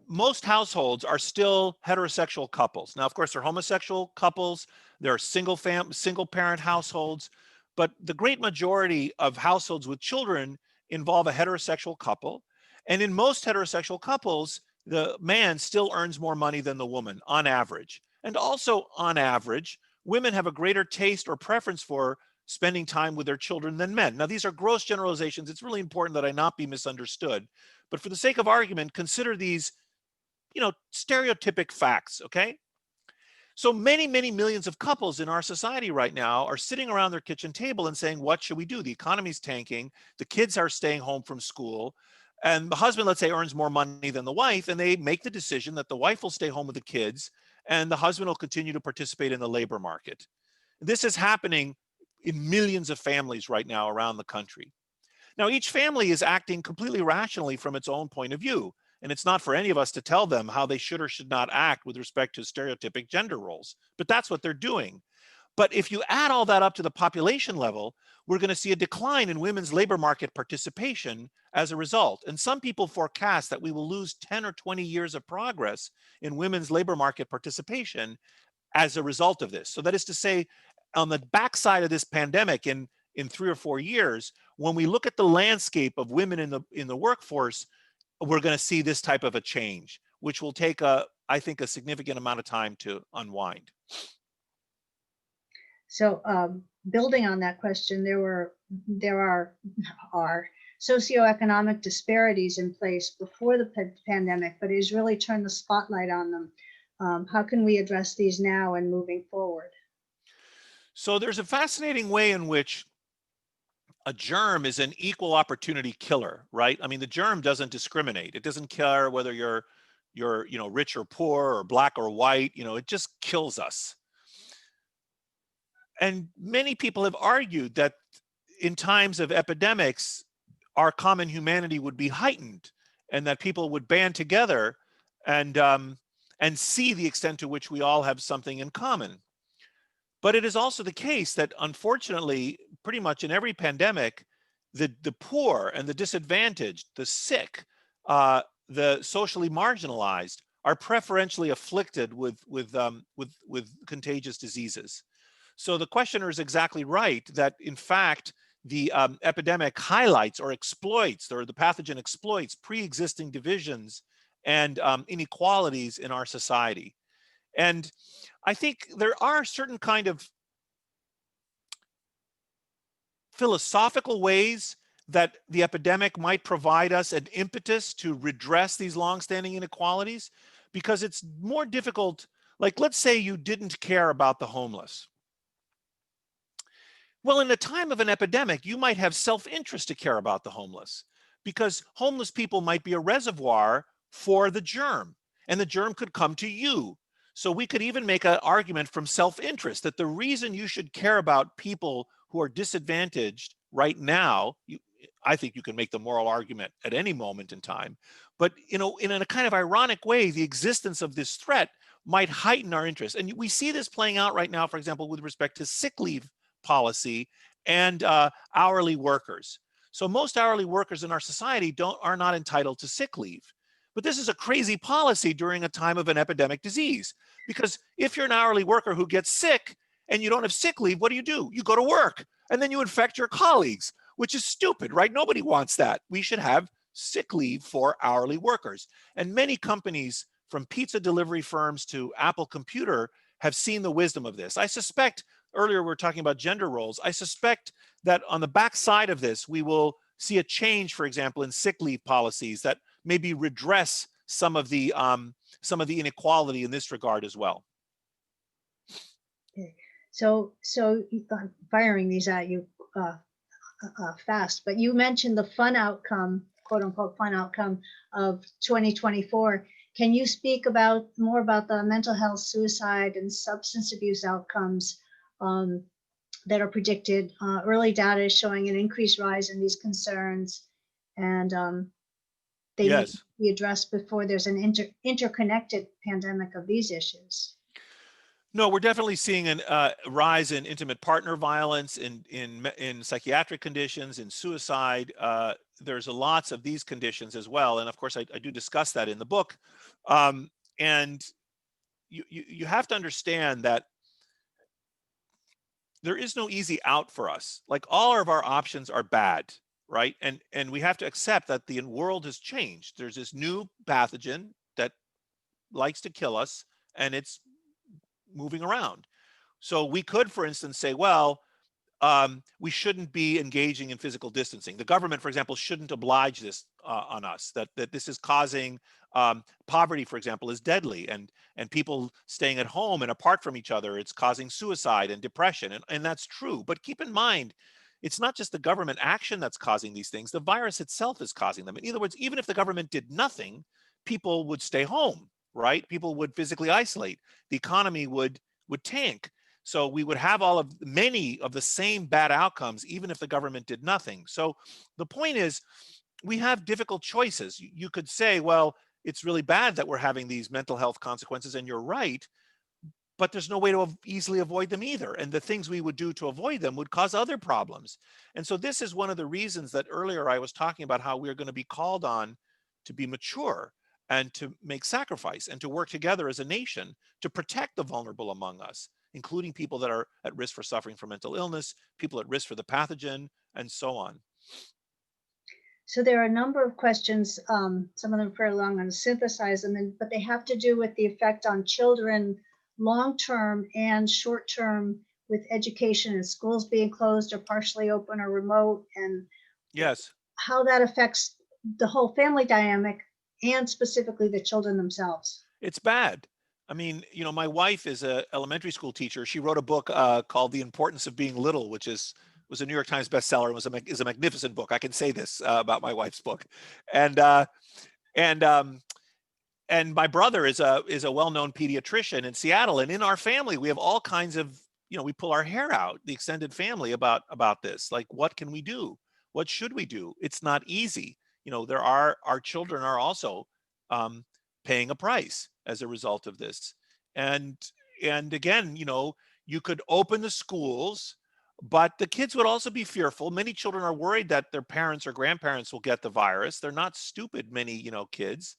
most households are still heterosexual couples. Now, of course, there are homosexual couples, there are single parent households, but the great majority of households with children involve a heterosexual couple. And in most heterosexual couples, the man still earns more money than the woman on average. And also on average, women have a greater taste or preference for spending time with their children than men. Now, these are gross generalizations. It's really important that I not be misunderstood. But for the sake of argument, consider these, stereotypic facts, okay? So many, many millions of couples in our society right now are sitting around their kitchen table and saying, what should we do? The economy's tanking. The kids are staying home from school. And the husband, let's say, earns more money than the wife. And they make the decision that the wife will stay home with the kids and the husband will continue to participate in the labor market. This is happening in millions of families right now around the country. Now, each family is acting completely rationally from its own point of view. And it's not for any of us to tell them how they should or should not act with respect to stereotypic gender roles, but that's what they're doing. But if you add all that up to the population level, we're going to see a decline in women's labor market participation as a result. And some people forecast that we will lose 10 or 20 years of progress in women's labor market participation as a result of this. So that is to say, on the backside of this pandemic in 3 or 4 years, when we look at the landscape of women in the workforce, we're going to see this type of a change, which will take I think a significant amount of time to unwind. So building on that question, there are socioeconomic disparities in place before the pandemic, but it has really turned the spotlight on them. How can we address these now and moving forward? So there's a fascinating way in which a germ is an equal opportunity killer, right? I mean, the germ doesn't discriminate. It doesn't care whether you're rich or poor or black or white. It just kills us. And many people have argued that in times of epidemics, our common humanity would be heightened, and that people would band together and see the extent to which we all have something in common. But it is also the case that, unfortunately, pretty much in every pandemic, the poor and the disadvantaged, the sick, the socially marginalized are preferentially afflicted with contagious diseases. So the questioner is exactly right that, in fact, the epidemic highlights or exploits, or the pathogen exploits, pre-existing divisions and inequalities in our society. And I think there are certain kind of philosophical ways that the epidemic might provide us an impetus to redress these longstanding inequalities, because it's more difficult. Like, let's say you didn't care about the homeless. Well, in the time of an epidemic, you might have self-interest to care about the homeless, because homeless people might be a reservoir for the germ, and the germ could come to you. So we could even make an argument from self-interest that the reason you should care about people who are disadvantaged right now, I think you can make the moral argument at any moment in time, but in a kind of ironic way, the existence of this threat might heighten our interest. And we see this playing out right now, for example, with respect to sick leave policy and hourly workers. So most hourly workers in our society are not entitled to sick leave. But this is a crazy policy during a time of an epidemic disease, because if you're an hourly worker who gets sick and you don't have sick leave, what do? You go to work and then you infect your colleagues, which is stupid, right? Nobody wants that. We should have sick leave for hourly workers. And many companies, from pizza delivery firms to Apple Computer, have seen the wisdom of this. I suspect, earlier we were talking about gender roles, I suspect that on the backside of this, we will see a change, for example, in sick leave policies that maybe redress some of the inequality in this regard as well. Okay. So firing these at you fast, but you mentioned the fun outcome, quote unquote fun outcome of 2024. Can you speak more about the mental health, suicide, and substance abuse outcomes that are predicted? Early data is showing an increased rise in these concerns, and they need to be addressed before there's an interconnected pandemic of these issues. No, we're definitely seeing a rise in intimate partner violence, in psychiatric conditions, in suicide. There's lots of these conditions as well, and of course I do discuss that in the book. And you have to understand that there is no easy out for us. Like, all of our options are bad, right? And we have to accept that the world has changed. There's this new pathogen that likes to kill us, and it's moving around. So we could, for instance, say, well, we shouldn't be engaging in physical distancing. The government, for example, shouldn't oblige this on us, that this is causing Poverty, for example, is deadly, and people staying at home and apart from each other, it's causing suicide and depression, and that's true. But keep in mind, it's not just the government action that's causing these things. The virus itself is causing them. In other words, even if the government did nothing, people would stay home, right? People would physically isolate. The economy would tank. So we would have many of the same bad outcomes, even if the government did nothing. So the point is, we have difficult choices. You could say, well, it's really bad that we're having these mental health consequences, and you're right, but there's no way to easily avoid them either. And the things we would do to avoid them would cause other problems. And so this is one of the reasons that earlier I was talking about how we're going to be called on to be mature and to make sacrifice and to work together as a nation to protect the vulnerable among us, including people that are at risk for suffering from mental illness, people at risk for the pathogen, and so on. So there are a number of questions, some of them fairly long. I'm going to synthesize them, but they have to do with the effect on children, long-term and short-term, with education and schools being closed or partially open or remote, and Yes. how that affects the whole family dynamic and specifically the children themselves. It's bad. I mean, my wife is an elementary school teacher. She wrote a book called The Importance of Being Little, which was a New York Times bestseller, and is a magnificent book. I can say this about my wife's book. And and my brother is a well-known pediatrician in Seattle, and in our family we have all kinds of, we pull our hair out, the extended family, about this. Like, what can we do? What should we do? It's not easy. Our children are also paying a price as a result of this. And again, you could open the schools, but the kids would also be fearful. Many children are worried that their parents or grandparents will get the virus. They're not stupid, many, kids.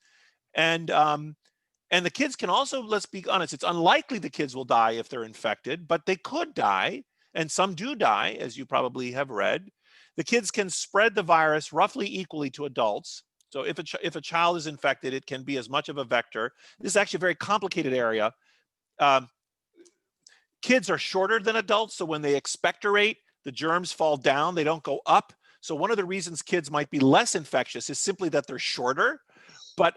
And the kids can also, let's be honest, it's unlikely the kids will die if they're infected, but they could die, and some do die, as you probably have read. The kids can spread the virus roughly equally to adults. So if a child is infected, it can be as much of a vector. This is actually a very complicated area. Kids are shorter than adults, so when they expectorate, the germs fall down, they don't go up. So one of the reasons kids might be less infectious is simply that they're shorter. But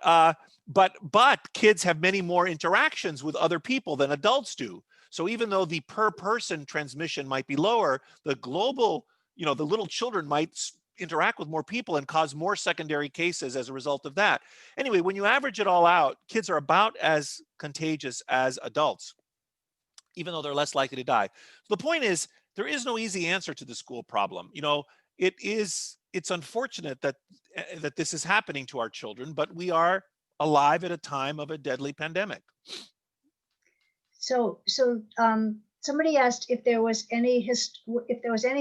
kids have many more interactions with other people than adults do. So even though the per person transmission might be lower, the global, the little children might interact with more people and cause more secondary cases as a result of that. Anyway, when you average it all out, kids are about as contagious as adults, even though they're less likely to die. So the point is, there is no easy answer to the school problem. It's unfortunate that this is happening to our children, but we are alive at a time of a deadly pandemic. So somebody asked if there was any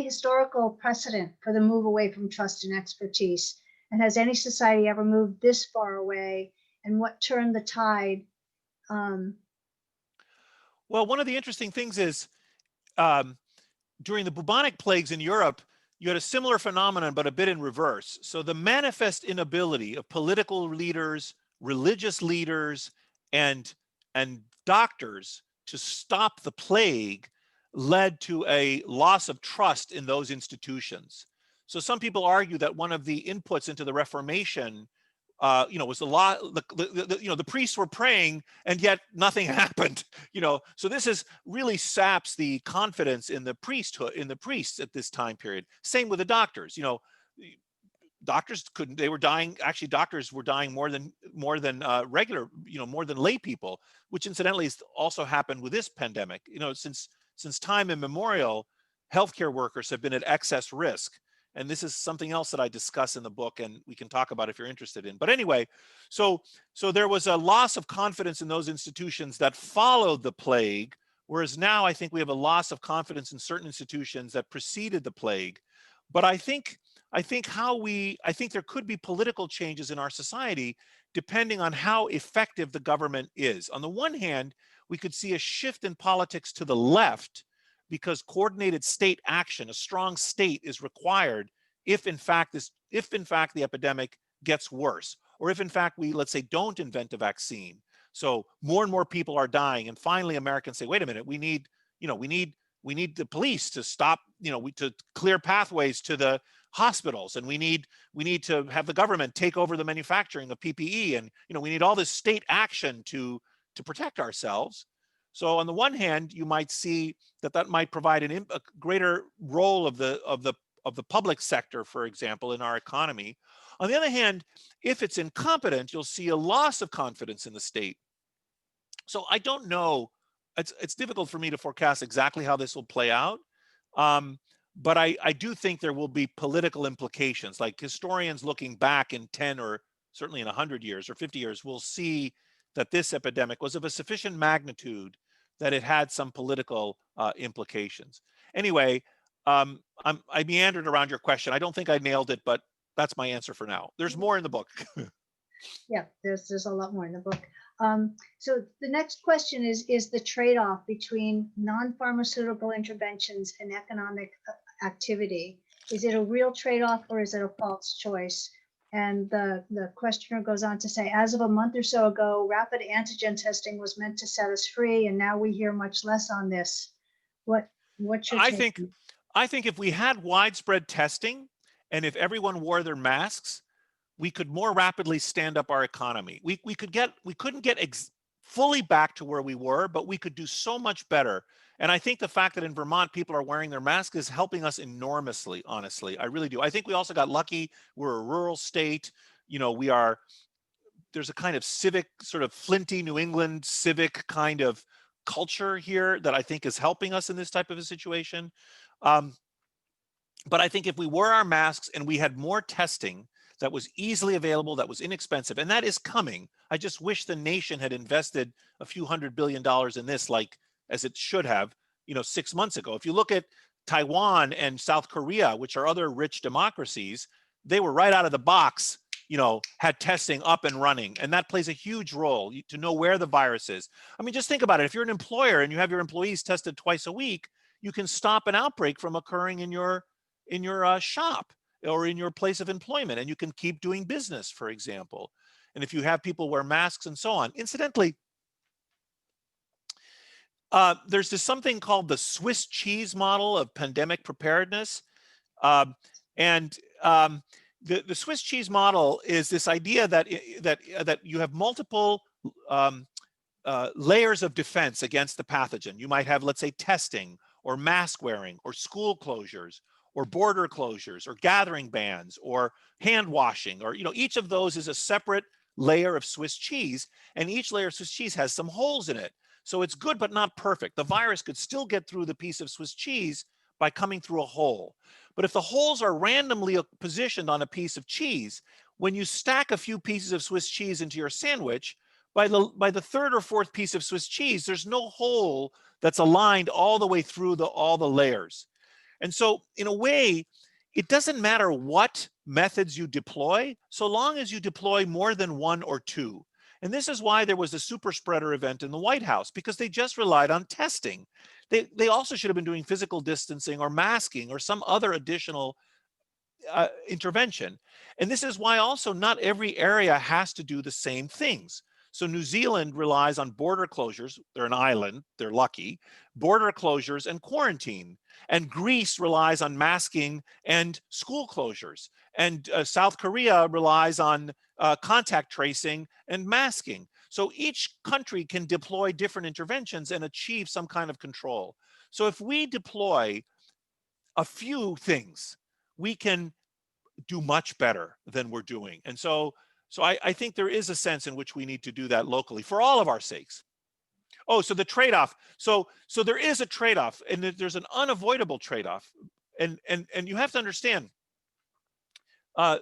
historical precedent for the move away from trust and expertise, and has any society ever moved this far away, and what turned the tide? Well, one of the interesting things is, during the bubonic plagues in Europe, you had a similar phenomenon, but a bit in reverse. So the manifest inability of political leaders, religious leaders, and doctors to stop the plague led to a loss of trust in those institutions. So some people argue that one of the inputs into the Reformation, was the priests were praying and yet nothing happened. So this really saps the confidence in the priesthood, in the priests at this time period. Same with the doctors. Doctors couldn't, they were dying. Actually, doctors were dying more than regular, more than lay people, which incidentally has also happened with this pandemic. Since time immemorial, healthcare workers have been at excess risk. And this is something else that I discuss in the book, and we can talk about if you're interested in. But anyway, so there was a loss of confidence in those institutions that followed the plague, whereas now I think we have a loss of confidence in certain institutions that preceded the plague. But I think there could be political changes in our society depending on how effective the government is. On the one hand, we could see a shift in politics to the left, because coordinated state action, a strong state, is required if in fact the epidemic gets worse, or if in fact we, let's say, don't invent a vaccine. So more and more people are dying, and finally Americans say, wait a minute, we need the police to stop, to clear pathways to the hospitals, and we need to have the government take over the manufacturing of PPE, and we need all this state action to protect ourselves. So on the one hand, you might see that might provide a greater role of the public sector, for example, in our economy. On the other hand, if it's incompetent, you'll see a loss of confidence in the state. So I don't know. It's difficult for me to forecast exactly how this will play out. But I do think there will be political implications. Like historians looking back in 10 or certainly in 100 years or 50 years will see that this epidemic was of a sufficient magnitude that it had some political implications. Anyway, I meandered around your question. I don't think I nailed it, but that's my answer for now. There's more in the book. Yeah, there's a lot more in the book. So the next question is the trade-off between non-pharmaceutical interventions and economic activity. Is it a real trade-off or is it a false choice? And the questioner goes on to say, as of a month or so ago, rapid antigen testing was meant to set us free, and now we hear much less on this. What's your take? I think if we had widespread testing and if everyone wore their masks, we could more rapidly stand up our economy. We couldn't get fully back to where we were, but we could do so much better. And I think the fact that in Vermont people are wearing their masks is helping us enormously, honestly. I really do. I think we also got lucky. We're a rural state. There's a kind of civic, sort of flinty New England civic kind of culture here that I think is helping us in this type of a situation. But I think if we wore our masks and we had more testing that was easily available, that was inexpensive, and that is coming. I just wish the nation had invested a few $100 billion in this, like as it should have, 6 months ago. If you look at Taiwan and South Korea, which are other rich democracies, they were right out of the box, had testing up and running. And that plays a huge role to know where the virus is. I mean, just think about it. If you're an employer and you have your employees tested twice a week, you can stop an outbreak from occurring in your shop or in your place of employment, and you can keep doing business, for example. And if you have people wear masks and so on. Incidentally, there's something called the Swiss cheese model of pandemic preparedness. The Swiss cheese model is this idea that you have multiple layers of defense against the pathogen. You might have, let's say, testing or mask wearing or school closures or border closures or gathering bans or hand washing, or each of those is a separate layer of Swiss cheese, and each layer of Swiss cheese has some holes in it. So it's good but not perfect. The virus could still get through the piece of Swiss cheese by coming through a hole. But if the holes are randomly positioned on a piece of cheese, when you stack a few pieces of Swiss cheese into your sandwich, by the third or fourth piece of Swiss cheese, there's no hole that's aligned all the way through all the layers. And so in a way, it doesn't matter what methods you deploy, so long as you deploy more than one or two. And this is why there was a super spreader event in the White House, because they just relied on testing. They also should have been doing physical distancing or masking or some other additional intervention. And this is why also not every area has to do the same things. So New Zealand relies on border closures. They're an island, they're lucky. Border closures and quarantine. And Greece relies on masking and school closures. And South Korea relies on contact tracing and masking. So each country can deploy different interventions and achieve some kind of control. So if we deploy a few things, we can do much better than we're doing. And so I think there is a sense in which we need to do that locally for all of our sakes. Oh, so the trade-off. So there is a trade-off, and there's an unavoidable trade-off. And you have to understand,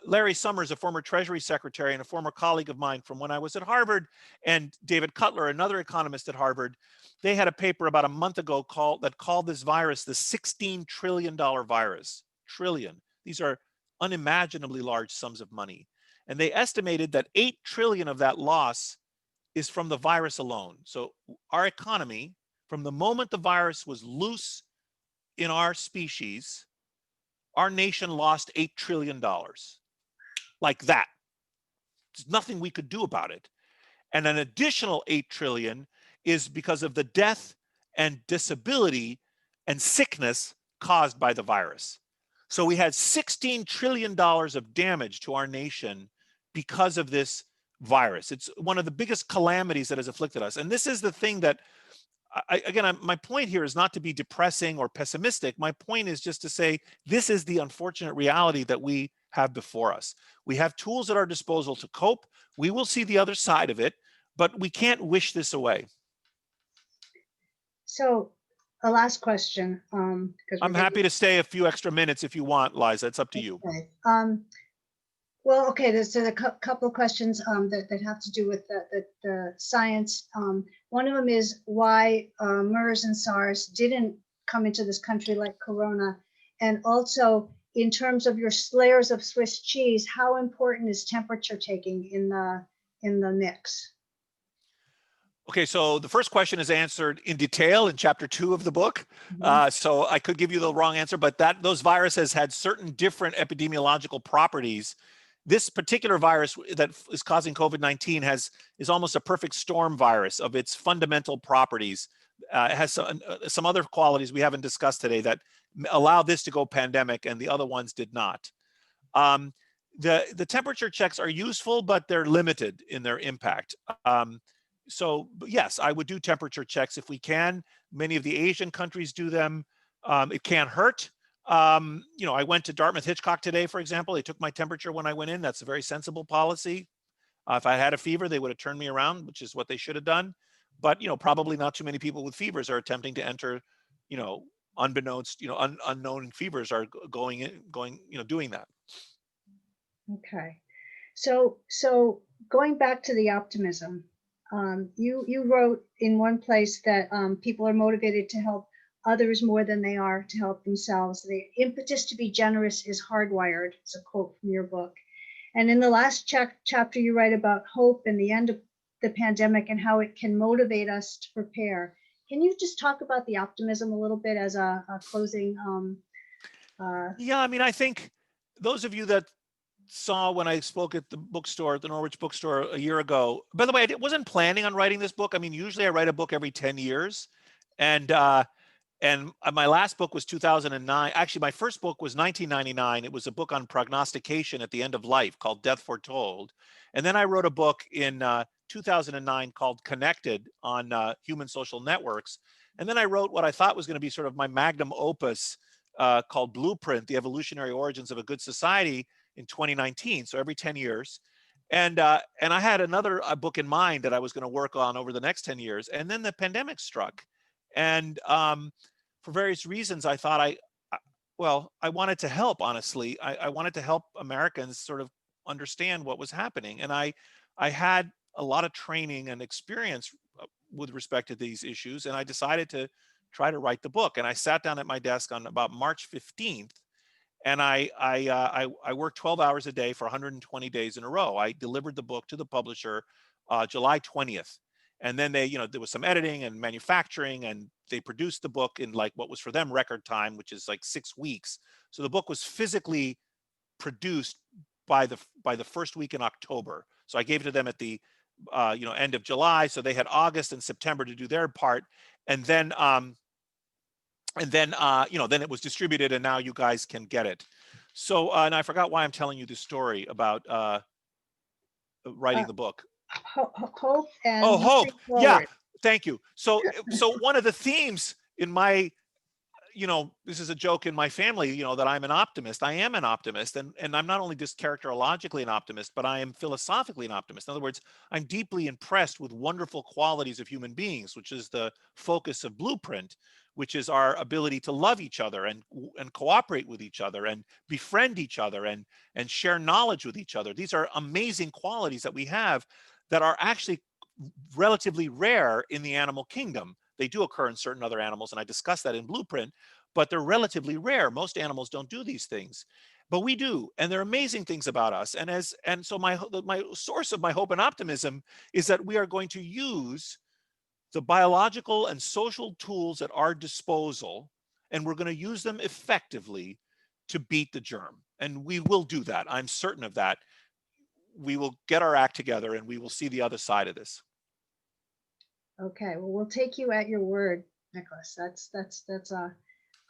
Larry Summers, a former Treasury Secretary and a former colleague of mine from when I was at Harvard, and David Cutler, another economist at Harvard, they had a paper about a month ago that called this virus the $16 trillion virus. Trillion. These are unimaginably large sums of money. And they estimated that 8 trillion of that loss is from the virus alone. So our economy, from the moment the virus was loose in our species, our nation lost $8 trillion. Like that. There's nothing we could do about it. And an additional 8 trillion is because of the death and disability and sickness caused by the virus. So we had $16 trillion of damage to our nation because of this virus. It's one of the biggest calamities that has afflicted us. And this is the thing that, my point here is not to be depressing or pessimistic. My point is just to say, this is the unfortunate reality that we have before us. We have tools at our disposal to cope. We will see the other side of it, but we can't wish this away. So a last question, because I'm happy to stay a few extra minutes if you want, Liza. It's up to you. Okay. Well, okay, there's a couple of questions that have to do with the science. One of them is why MERS and SARS didn't come into this country like Corona. And also, in terms of your layers of Swiss cheese, how important is temperature taking in the mix? Okay, so the first question is answered in detail in chapter 2 of the book. So I could give you the wrong answer, but those viruses had certain different epidemiological properties. This particular virus that is causing COVID-19 is almost a perfect storm virus of its fundamental properties. It has some other qualities we haven't discussed today that allow this to go pandemic, and the other ones did not. The temperature checks are useful, but they're limited in their impact. So yes, I would do temperature checks if we can. Many of the Asian countries do them. It can't hurt. I went to Dartmouth Hitchcock today, for example. They took my temperature when I went in. That's a very sensible policy. If I had a fever, they would have turned me around, which is what they should have done. But, probably not too many people with fevers are attempting to enter, unbeknownst, unknown fevers are doing that. Okay. So going back to the optimism, you wrote in one place that people are motivated to help others more than they are to help themselves. The impetus to be generous is hardwired. It's a quote from your book. And in the last chapter, you write about hope and the end of the pandemic and how it can motivate us to prepare. Can you just talk about the optimism a little bit as a closing? Yeah, I think those of you that saw when I spoke at the bookstore, at the Norwich Bookstore a year ago. By the way, I wasn't planning on writing this book. Usually I write a book every 10 years. And my last book was 2009. Actually, my first book was 1999. It was a book on prognostication at the end of life called Death Foretold. And then I wrote a book in 2009 called Connected on human social networks. And then I wrote what I thought was going to be sort of my magnum opus called Blueprint, the Evolutionary Origins of a Good Society, in 2019, so every 10 years. And I had another book in mind that I was going to work on over the next 10 years. And then the pandemic struck. And for various reasons, I thought I wanted to help, honestly. I wanted to help Americans sort of understand what was happening. And I had a lot of training and experience with respect to these issues. And I decided to try to write the book. And I sat down at my desk on about March 15th. And I worked 12 hours a day for 120 days in a row. I delivered the book to the publisher July 20th. And then there was some editing and manufacturing, and they produced the book in like what was for them record time, which is like 6 weeks. So the book was physically produced by the first week in October. So I gave it to them at the end of July. So they had August and September to do their part. And then then it was distributed, and now you guys can get it. So, and I forgot why I'm telling you this story about writing the book. Hope and hope. Yeah, forward. thank you. So one of the themes in my, this is a joke in my family, that I'm an optimist. I am an optimist, and I'm not only just characterologically an optimist, but I am philosophically an optimist. In other words, I'm deeply impressed with wonderful qualities of human beings, which is the focus of Blueprint, which is our ability to love each other and cooperate with each other and befriend each other and share knowledge with each other. These are amazing qualities that we have that are actually relatively rare in the animal kingdom. They do occur in certain other animals, and I discuss that in Blueprint, but they're relatively rare. Most animals don't do these things, but we do, and they're amazing things about us. And so my source of my hope and optimism is that we are going to use the biological and social tools at our disposal, and we're going to use them effectively to beat the germ. And we will do that. I'm certain of that. We will get our act together, and we will see the other side of this. Okay, well, we'll take you at your word, Nicholas. That's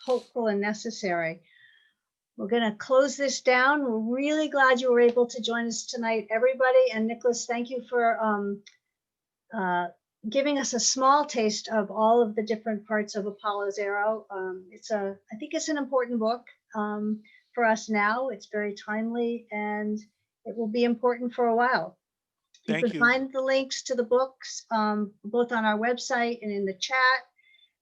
hopeful and necessary. We're going to close this down. We're really glad you were able to join us tonight, everybody. And Nicholas, thank you for giving us a small taste of all of the different parts of Apollo's Arrow. I think it's an important book for us now. It's very timely, and it will be important for a while. You can find the links to the books both on our website and in the chat.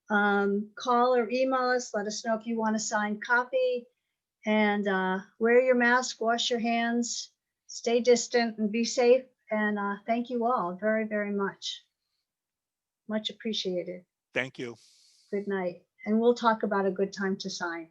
Call or email us. Let us know if you want a signed copy. And wear your mask, wash your hands, stay distant, and be safe. And thank you all very, very much. Much appreciated. Thank you. Good night. And we'll talk about a good time to sign.